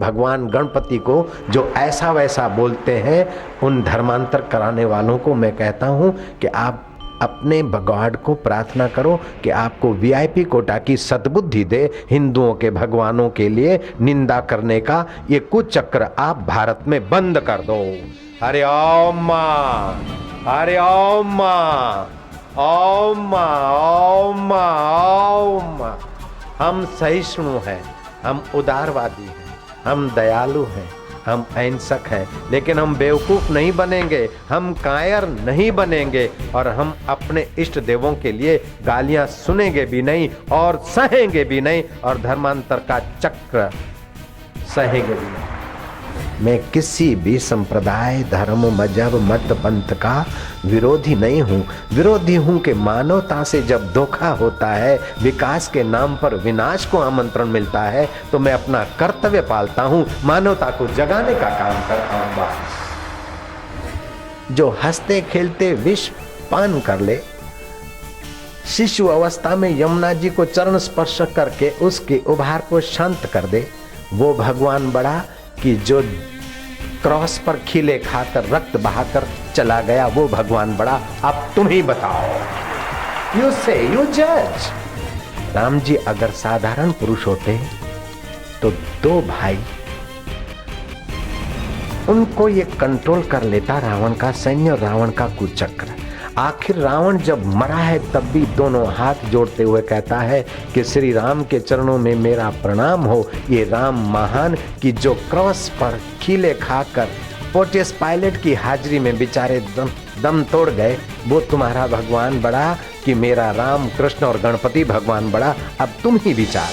भगवान गणपति को जो ऐसा वैसा बोलते हैं, उन धर्मांतर कराने वालों को मैं कहता हूं कि आप अपने भगवान को प्रार्थना करो कि आपको वीआईपी कोटा की सद्बुद्धि दे। हिंदुओं के भगवानों के लिए निंदा करने का ये कुचक्र आप भारत में बंद कर दो। हरि ओम मां, हरि ओम मां, ओम मां, ओम मां, ओम मां। हम सहिष्णु हैं, हम उदारवादी हैं, हम दयालु हैं, हम अहिंसक हैं, लेकिन हम बेवकूफ नहीं बनेंगे, हम कायर नहीं बनेंगे और हम अपने इष्ट देवों के लिए गालियां सुनेंगे भी नहीं और सहेंगे भी नहीं और धर्मांतर का चक्र सहेंगे भी नहीं। मैं किसी भी संप्रदाय, धर्म, मजहब, मत, पंथ का विरोधी नहीं हूँ। विरोधी हूँ कि मानवता से जब धोखा होता है, विकास के नाम पर विनाश को आमंत्रण मिलता है, तो मैं अपना कर्तव्य पालता हूँ, मानवता को जगाने का काम करता हूँ। जो हंसते खेलते विष पान कर ले, शिशु अवस्था में यमुना जी को चरण स्पर्श करके उसके उभार को शांत कर दे, वो भगवान बड़ा कि जो क्रॉस पर खिले खाकर रक्त बहाकर चला गया, वो भगवान बड़ा। अब तुम ही बताओ। यू से यू जज। राम जी अगर साधारण पुरुष होते तो दो भाई, उनको ये कंट्रोल कर लेता रावण का सैन्य, रावण का कुचक्र। आखिर रावण जब मरा है तब भी दोनों हाथ जोड़ते हुए कहता है कि श्री राम के चरणों में मेरा प्रणाम हो। ये राम महान कि जो क्रॉस पर खीले खाकर पोटियस पायलट की हाजिरी में बेचारे दम तोड़ गए, वो तुम्हारा भगवान बड़ा कि मेरा राम, कृष्ण और गणपति भगवान बड़ा। अब तुम ही विचार।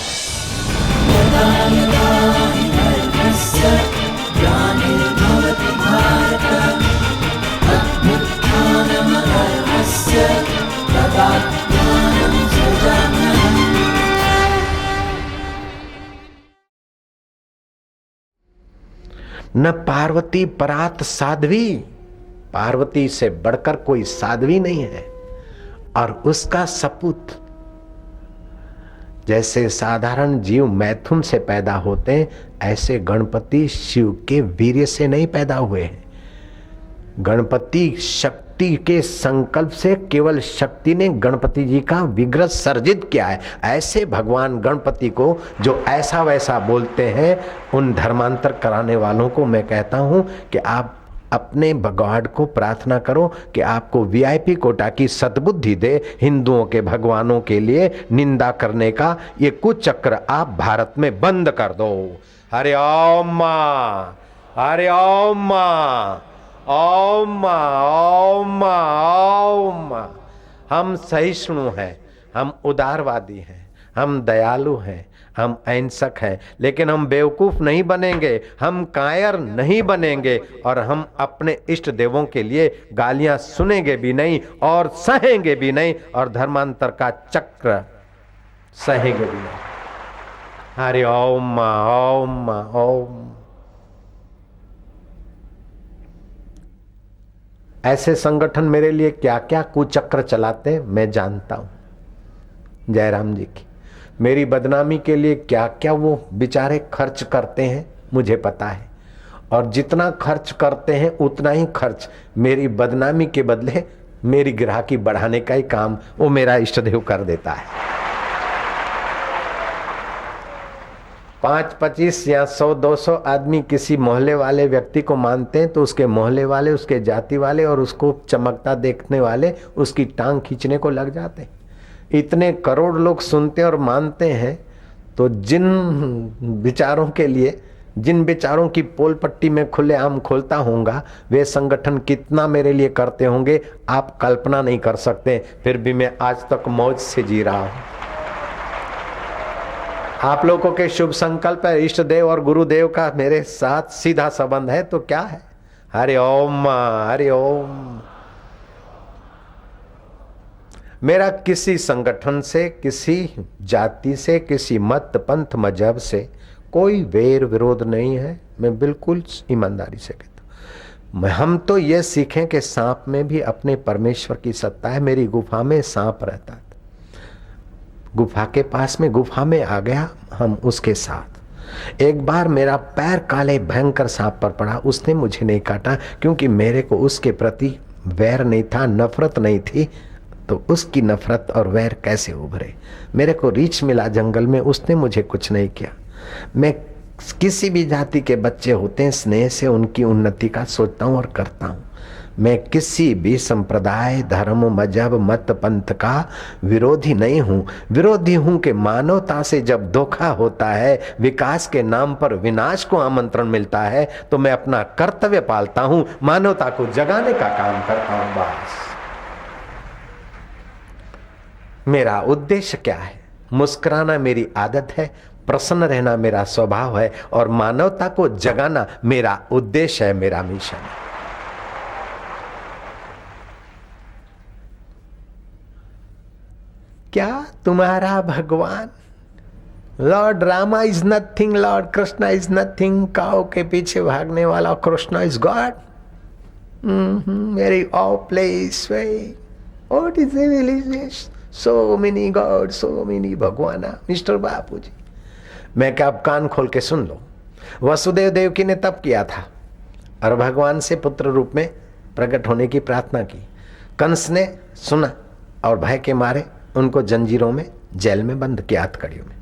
न पार्वती परात साध्वी, पार्वती से बढ़कर कोई साध्वी नहीं है। और उसका सपूत, जैसे साधारण जीव मैथुन से पैदा होते हैं, ऐसे गणपति शिव के वीर्य से नहीं पैदा हुए हैं। गणपति शक्ति के संकल्प से, केवल शक्ति ने गणपति जी का विग्रह सर्जित किया है। ऐसे भगवान गणपति को जो ऐसा वैसा बोलते हैं, उन धर्मांतर कराने वालों को मैं कहता हूं कि आप अपने भगवान को प्रार्थना करो कि आपको वीआईपी कोटा की सद्बुद्धि दे। हिंदुओं के भगवानों के लिए निंदा करने का ये कुचक्र आप भारत में बंद कर दो। हरि ओम मां, हरि ओम मां, ओम मां, ओम मां, ओम मां। हम सहिष्णु हैं, हम उदारवादी हैं, हम दयालु हैं, हम अहिंसक हैं, लेकिन हम बेवकूफ नहीं बनेंगे, हम कायर नहीं बनेंगे और हम अपने इष्ट देवों के लिए गालियां सुनेंगे भी नहीं और सहेंगे भी नहीं और धर्मांतर का चक्र सहेंगे भी नहीं। हरि ओम मां, ओम मां, ओम। ऐसे संगठन मेरे लिए क्या क्या कुचक्र चलाते मैं जानता हूं। जयराम जी की मेरी बदनामी के लिए क्या क्या वो बेचारे खर्च करते हैं मुझे पता है, और जितना खर्च करते हैं उतना ही खर्च मेरी बदनामी के बदले मेरी ग्राहकी बढ़ाने का ही काम वो मेरा इष्ट देव कर देता है। 5, 25 या 100, 200 आदमी किसी मोहल्ले वाले व्यक्ति को मानते हैं तो उसके मोहल्ले वाले, उसके जाति वाले और उसको चमकता देखने वाले उसकी टांग खींचने को लग जाते हैं। इतने करोड़ लोग सुनते और मानते हैं, तो जिन विचारों के लिए, जिन विचारों की पोल पट्टी में खुलेआम खोलता होऊंगा, वे संगठन कितना मेरे लिए करते होंगे आप कल्पना नहीं कर सकते। फिर भी मैं आज तक मौज से जी रहा हूं। आप लोगों के शुभ संकल्प है, इष्ट देव और गुरुदेव का मेरे साथ सीधा संबंध है, तो क्या है। हरि ओम, हरि ओम। मेरा किसी संगठन से, किसी जाति से, किसी मत, पंथ, मजहब से कोई वैर विरोध नहीं है। मैं बिल्कुल ईमानदारी से कहता हूं। हम तो ये सीखें कि सांप में भी अपने परमेश्वर की सत्ता है। मेरी गुफा में सांप रहता था, गुफा के पास में, गुफा में आ गया हम उसके साथ। एक बार मेरा पैर काले भयंकर सांप पर पड़ा, उसने मुझे नहीं काटा क्योंकि मेरे को उसके प्रति वैर नहीं था, नफरत नहीं थी। तो उसकी नफरत और वैर कैसे उभरे? मेरे को रीछ मिला जंगल में, उसने मुझे कुछ नहीं किया। मैं किसी भी जाति के बच्चे होते हैं, स्नेह से उनकी उन्नति का सोचता हूँ और करता हूँ। मैं किसी भी संप्रदाय, धर्म, मजहब, मत, पंथ का विरोधी नहीं हूँ। विरोधी हूँ कि मानवता से जब धोखा होता है, विकास के नाम पर विनाश को आमंत्रण मिलता है, तो मैं अपना कर्तव्य पालता हूँ, मानवता को जगाने का काम करता हूँ। बस मेरा उद्देश्य क्या है? मुस्कुराना मेरी आदत है, प्रसन्न रहना मेरा स्वभाव है, और मानवता को जगाना मेरा उद्देश्य है, मेरा मिशन है। क्या तुम्हारा भगवान Lord Rama is nothing, Lord Krishna is nothing, cow के पीछे भागने वाला Krishna is God? Very all place way what is civilisation, so many God, so many भगवाना। मिस्टर बापू जी, मैं क्या, आप कान खोल के सुन लो। वसुदेव देवकी ने तप किया था और भगवान से पुत्र रूप में प्रकट होने की प्रार्थना की। कंस ने सुना और भय के मारे उनको जंजीरों में, जेल में बंद किया, हथकड़ियों में।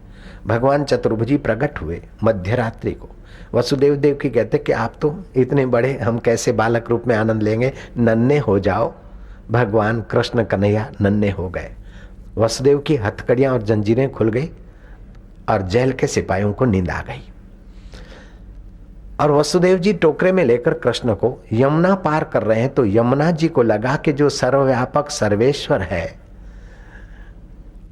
भगवान चतुर्भुजी प्रकट हुए मध्य रात्रि को। वसुदेव देवकी कहते कि आप तो इतने बड़े, हम कैसे बालक रूप में आनंद लेंगे, नन्हे हो जाओ। भगवान कृष्ण कन्हैया नन्हे हो गए। वसुदेव की हथकड़ियां और जंजीरें खुल गई और जेल के सिपाहियों को नींद आ गई। और वसुदेव जी टोकरे में लेकर कृष्ण को यमुना पार कर रहे हैं, तो यमुना जी को लगा कि जो सर्वव्यापक सर्वेश्वर है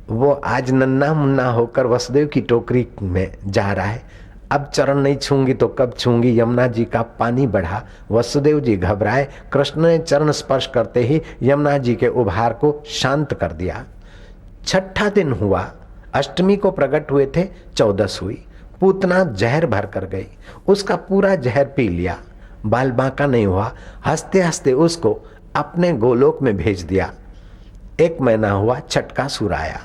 वो आज नन्हा मुन्ना होकर वसुदेव की टोकरी में जा रहा है। अब चरण नहीं छूंगी तो कब छूंगी? यमुना जी का पानी बढ़ा, वसुदेव जी घबराए। कृष्ण ने चरण स्पर्श करते ही यमुना जी के उभार को शांत कर दिया। छठा दिन हुआ, अष्टमी को प्रकट हुए थे, 14 हुई। पूतना जहर भर कर गई, उसका पूरा जहर पी लिया, बाल बांका नहीं हुआ। हंसते हंसते उसको अपने गोलोक में भेज दिया। 1 महीना हुआ, छठका सुर आया,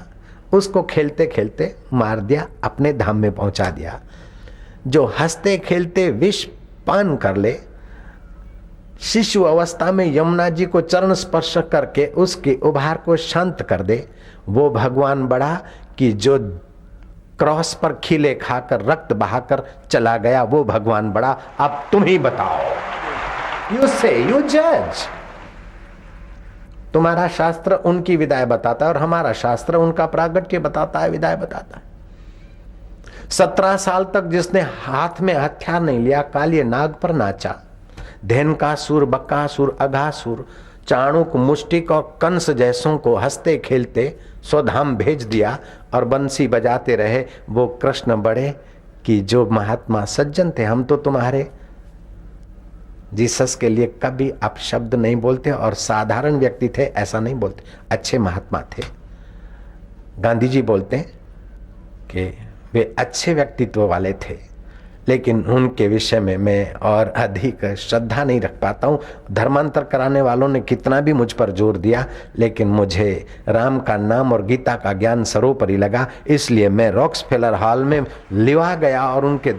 उसको खेलते खेलते मार दिया, अपने धाम में पहुंचा दिया। जो हंसते खेलते विष पान कर ले, शिशु अवस्था में यमुना जी को चरण स्पर्श करके उसके उभार को शांत कर दे, वो भगवान बड़ा कि जो क्रॉस पर खिले खाकर रक्त बहाकर चला गया, वो भगवान बड़ा। अब तुम ही बताओ, यू से, यू जज। तुम्हारा शास्त्र उनकी विदाई बताता है और हमारा शास्त्र उनका प्रागट्य बताता है, विदाई बताता है। 17 साल तक जिसने हाथ में हथियार नहीं लिया, कालिए नाग पर नाचा, धेनकासुर, बकासुर, अघासुर, चाणुक, मुष्टिक और कंस जैसों को हंसते खेलते स्वधाम भेज दिया और बंसी बजाते रहे, वो कृष्ण बड़े कि जो महात्मा सज्जन थे। हम तो तुम्हारे जीसस के लिए कभी अपशब्द नहीं बोलते और साधारण व्यक्ति थे ऐसा नहीं बोलते, अच्छे महात्मा थे। गांधी जी बोलते हैं कि वे अच्छे व्यक्तित्व वाले थे, लेकिन उनके विषय में मैं और अधिक श्रद्धा नहीं रख पाता हूँ। धर्मांतर कराने वालों ने कितना भी मुझ पर जोर दिया, लेकिन मुझे राम का नाम और गीता का ज्ञान सर्वोपरि लगा, इसलिए मैं रॉक्सफेलर हॉल में लिवा गया और उनके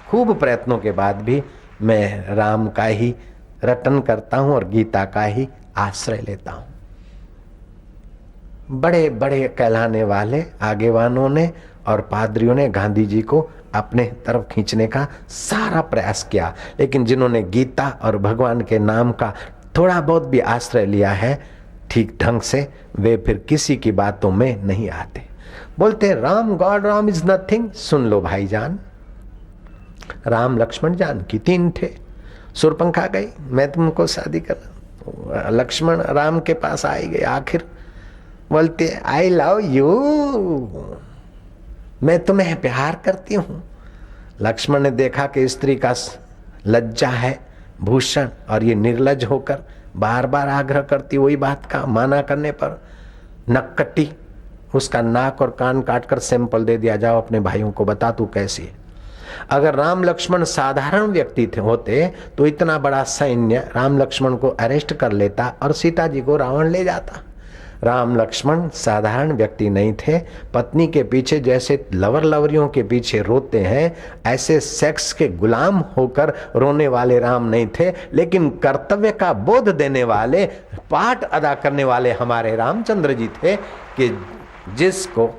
खूब प्रयत्नों के बाद भी मैं राम का ही रटन करता हूँ और गीता का ही आश्रय लेता हूँ। बड़े बड़े कहलाने वाले आगेवानों ने और पादरियों ने गांधी जी को अपने तरफ खींचने का सारा प्रयास किया, लेकिन जिन्होंने गीता और भगवान के नाम का थोड़ा बहुत भी आश्रय लिया है ठीक ढंग से, वे फिर किसी की बातों में नहीं आते। बोलते Ram God, Ram is nothing. सुन लो भाईजान, राम लक्ष्मण जानकी 3 थे। सुरपंखा गई, मैं तुमको शादी करना, लक्ष्मण राम के पास आई गए, आखिर बोलते आई लव यू, मैं तुम्हें प्यार करती हूं। लक्ष्मण ने देखा कि स्त्री का लज्जा है भूषण और ये निर्लज होकर बार बार आग्रह करती, वही बात का माना करने पर नक्कटी उसका नाक और कान काटकर सैंपल दे दिया, जाओ अपने भाइयों को बता तू कैसी है। अगर राम लक्ष्मण साधारण व्यक्ति थे होते तो इतना बड़ा सैन्य राम लक्ष्मण को अरेस्ट कर लेता और सीता जी को रावण ले जाता। राम लक्ष्मण साधारण व्यक्ति नहीं थे। पत्नी के पीछे जैसे लवर लवरियों के पीछे रोते हैं, ऐसे सेक्स के गुलाम होकर रोने वाले राम नहीं थे, लेकिन कर्तव्य का बोध देने वाले, पाठ अदा करने वाले हमारे रामचंद्र जी थे कि जिसको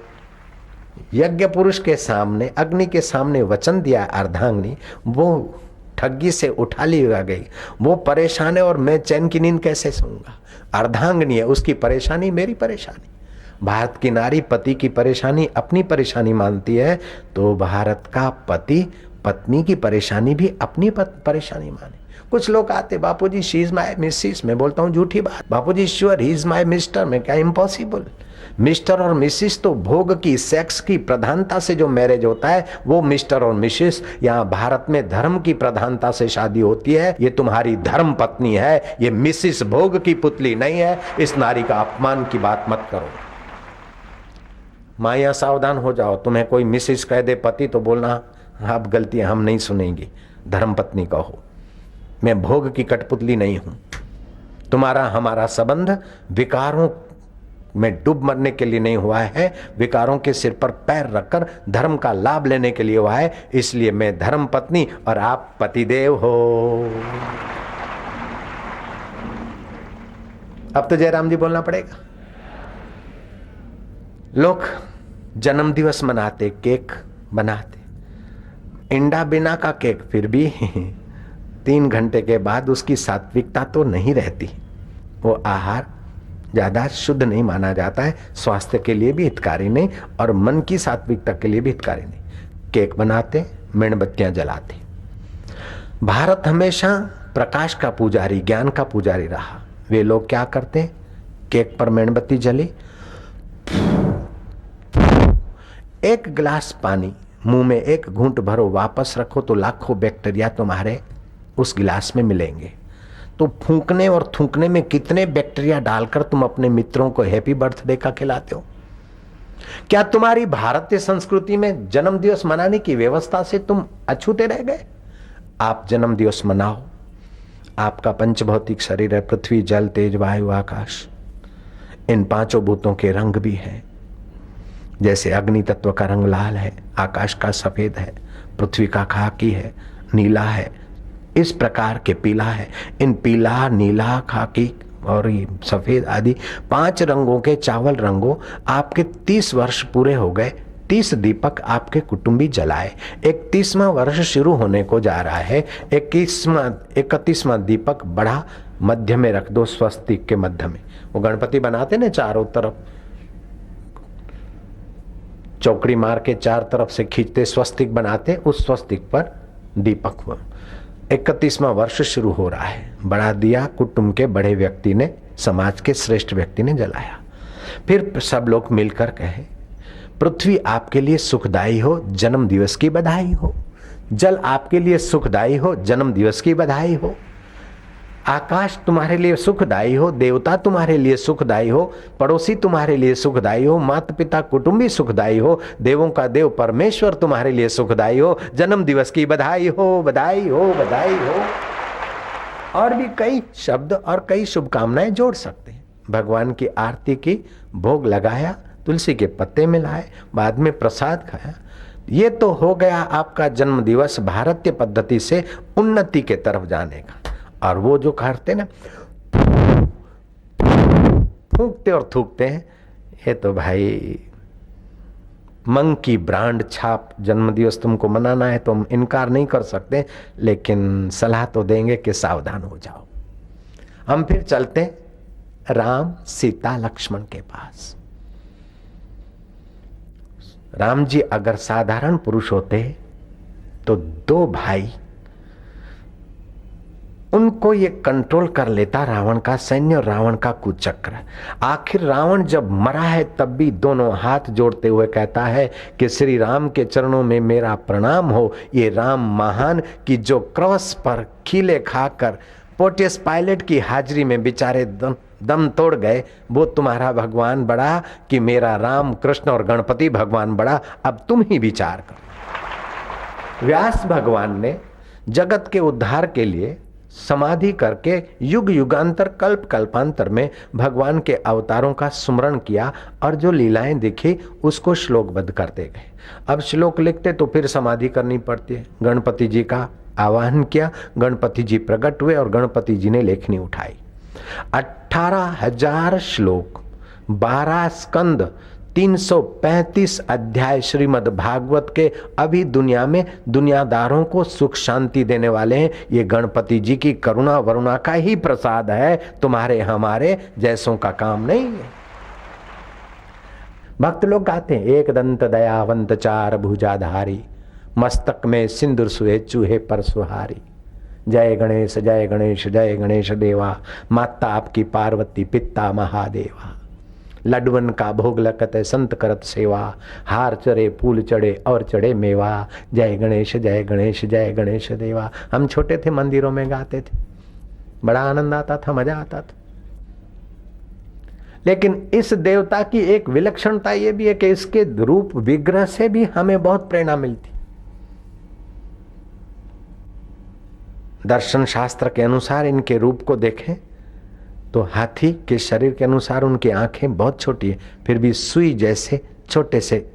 यज्ञ पुरुष के सामने, अग्नि के सामने वचन दिया अर्धांगिनी, वो ठगी से उठा ली गई। वो परेशान है और मैं चैन की नींद कैसे सोऊंगा। अर्धांगिनी है, उसकी परेशानी मेरी परेशानी। भारत की नारी पति की परेशानी अपनी परेशानी मानती है, तो भारत का पति पत्नी की परेशानी भी अपनी परेशानी माने। कुछ लोग आते, Bapuji she is my missus. मैं बोलता हूँ झूठी बात। Bapuji sure he is my mister. मैं क्या इम्पॉसिबल। मिस्टर और मिसिस तो भोग की, सेक्स की प्रधानता से जो मैरिज होता है वो मिस्टर और मिसिस। यहाँ भारत में धर्म की प्रधानता से शादी होती है। ये तुम्हारी धर्म पत्नी है, ये मिसिस भोग की पुतली नहीं है। इस नारी का अपमान की बात मत करो। माया सावधान हो जाओ। तुम्हें कोई मिसिस कह दे पति तो बोलना आप गलती, हम नहीं सुनेंगे, धर्म पत्नी कहो। मैं भोग की कठपुतली नहीं हूं। तुम्हारा हमारा संबंध विकारों में डूब मरने के लिए नहीं हुआ है, विकारों के सिर पर पैर रखकर धर्म का लाभ लेने के लिए हुआ है। इसलिए मैं धर्म पत्नी और आप पतिदेव हो। अब तो जयराम जी बोलना पड़ेगा। लोग जन्म दिवस मनाते, केक बनाते, इंडा बिना का केक, फिर भी 3 घंटे के बाद उसकी सात्विकता तो नहीं रहती। वो आहार ज्यादा शुद्ध नहीं माना जाता है, स्वास्थ्य के लिए भी हितकारी नहीं और मन की सात्विकता के लिए भी हितकारी नहीं। केक बनाते, मेणबत्तियां जलाते। भारत हमेशा प्रकाश का पुजारी, ज्ञान का पुजारी रहा। वे लोग क्या करते, केक पर मेणबत्ती जली, एक गिलास पानी मुंह में एक घूंट भरो, वापस रखो तो लाखों बैक्टीरिया तुम्हारे उस गिलास में मिलेंगे। तो फूंकने और थूकने में कितने बैक्टीरिया डालकर तुम अपने मित्रों को हैप्पी बर्थडे का खिलाते हो। क्या तुम्हारी भारतीय संस्कृति में जन्म दिवस मनाने की व्यवस्था से तुम अछूते रह गए? आप जन्म दिवस मनाओ। आपका पंचभौतिक शरीर है, पृथ्वी, जल, तेज, वायु, आकाश। इन 5 भूतों के रंग भी है। जैसे अग्नि तत्व का रंग लाल है, आकाश का सफेद है, पृथ्वी का खाकी है, नीला है, इस प्रकार के पीला है। इन पीला, नीला, खाकी और सफेद आदि 5 रंगों के चावल रंगों आपके 30 वर्ष पूरे हो गए। 30 दीपक आपके कुटुंबी जलाए। 31वां वर्ष शुरू होने को जा रहा है। 31वां दीपक बढ़ा मध्य में रख दो, स्वस्तिक के मध्य में। वो गणपति बनाते ना, चारों तरफ चौकड़ी मार के 4 तरफ से खींचते स्वस्तिक बनाते, उस स्वस्तिक पर दीपक हुआ। 31वां वर्ष शुरू हो रहा है। बड़ा दिया कुटुंब के बड़े व्यक्ति ने, समाज के श्रेष्ठ व्यक्ति ने जलाया। फिर सब लोग मिलकर कहे, पृथ्वी आपके लिए सुखदायी हो, जन्म दिवस की बधाई हो। जल आपके लिए सुखदायी हो, जन्म दिवस की बधाई हो। आकाश तुम्हारे लिए सुखदायी हो, देवता तुम्हारे लिए सुखदायी हो, पड़ोसी तुम्हारे लिए सुखदायी हो, माता पिता कुटुंबी सुखदायी हो, देवों का देव परमेश्वर तुम्हारे लिए सुखदायी हो। जन्म दिवस की बधाई हो, बधाई हो, बधाई हो। और भी कई शब्द और कई शुभकामनाएं जोड़ सकते हैं। भगवान की आरती की, भोग लगाया, तुलसी के पत्ते मिलाए, बाद में प्रसाद खाया। ये तो हो गया आपका जन्म दिवस भारतीय पद्धति से उन्नति के तरफ जाने का। और वो जो करते ना, फूंकते और थूकते हैं, ये तो भाई मंकी ब्रांड छाप। जन्म दिवस तुमको मनाना है तो हम इनकार नहीं कर सकते, लेकिन सलाह तो देंगे कि सावधान हो जाओ। हम फिर चलते राम, सीता, लक्ष्मण के पास। राम जी अगर साधारण पुरुष होते तो 2 भाई, उनको ये कंट्रोल कर लेता रावण का सैन्य और रावण का कुचक्र। आखिर रावण जब मरा है तब भी दोनों हाथ जोड़ते हुए कहता है कि श्री राम के चरणों में मेरा प्रणाम हो। ये राम महान कि जो क्रॉस पर खीले खाकर पोर्टियस पायलट की हाजिरी में बेचारे दम तोड़ गए, वो तुम्हारा भगवान बड़ा कि मेरा राम, कृष्ण और गणपति भगवान बड़ा। अब तुम ही विचार करो। व्यास भगवान ने जगत के उद्धार के लिए समाधि करके युग युगांतर कल्प कल्पांतर में भगवान के अवतारों का स्मरण किया और जो लीलाएं दिखी उसको श्लोकबद्ध करते गए। अब श्लोक लिखते तो फिर समाधि करनी पड़ती है। गणपति जी का आवाहन किया, गणपति जी प्रकट हुए और गणपति जी ने लेखनी उठाई। 18,000 श्लोक, 12 स्कंद, 335 अध्याय श्रीमद् भागवत के अभी दुनिया में दुनियादारों को सुख शांति देने वाले हैं। ये गणपति जी की करुणा वरुणा का ही प्रसाद है, तुम्हारे हमारे जैसों का काम नहीं है। भक्त लोग गाते हैं, एक दंत दयावंत चार भुजाधारी, मस्तक में सिंदूर सुहे चूहे पर सुहारी। जय गणेश जय गणेश जय गणेश देवा, माता आपकी पार्वती पिता महादेवा। लडवन का भोग लगत है संत करत सेवा, हार चढ़े फूल चढ़े और चढ़े मेवा। जय गणेश जय गणेश जय गणेश देवा। हम छोटे थे मंदिरों में गाते थे, बड़ा आनंद आता था, मजा आता था। लेकिन इस देवता की एक विलक्षणता ये भी है कि इसके रूप विग्रह से भी हमें बहुत प्रेरणा मिलती। दर्शन शास्त्र के अनुसार इनके रूप को देखें तो हाथी के शरीर के अनुसार उनकी आंखें बहुत छोटी है, फिर भी सुई जैसे छोटे से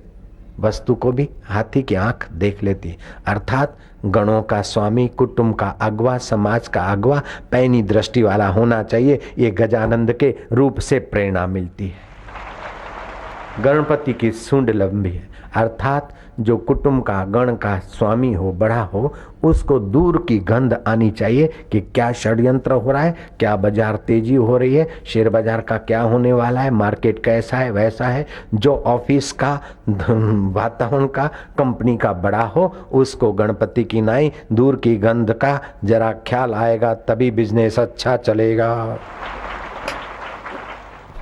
वस्तु को भी हाथी की आंख देख लेती है। अर्थात गणों का स्वामी, कुटुंब का अगवा, समाज का अगवा पैनी दृष्टि वाला होना चाहिए। ये गजानंद के रूप से प्रेरणा मिलती है। गणपति की सूंड लंबी है, अर्थात जो कुटुंब का गण का स्वामी हो, बड़ा हो, उसको दूर की गंध आनी चाहिए कि क्या षड्यंत्र हो रहा है, क्या बाजार तेजी हो रही है, शेयर बाजार का क्या होने वाला है, मार्केट कैसा है वैसा है। जो ऑफिस का वातावरण का कंपनी का बड़ा हो, उसको गणपति की नाई दूर की गंध का जरा ख्याल आएगा, तभी बिजनेस अच्छा चलेगा।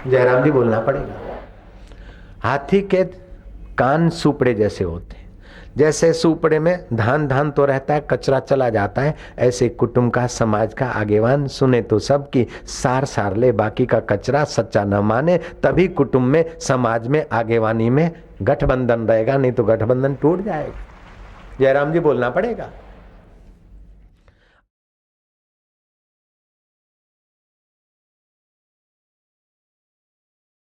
जयराम जी बोलना पड़ेगा। हाथी के कान सुपड़े जैसे होते हैं, जैसे सुपड़े में धान धान तो रहता है, कचरा चला जाता है, ऐसे कुटुंब का समाज का आगेवान सुने तो सबकी, सार सार ले बाकी का कचरा, सच्चा न माने, तभी कुटुंब में समाज में आगेवानी में गठबंधन रहेगा, नहीं तो गठबंधन टूट जाएगा। जयराम जी बोलना पड़ेगा।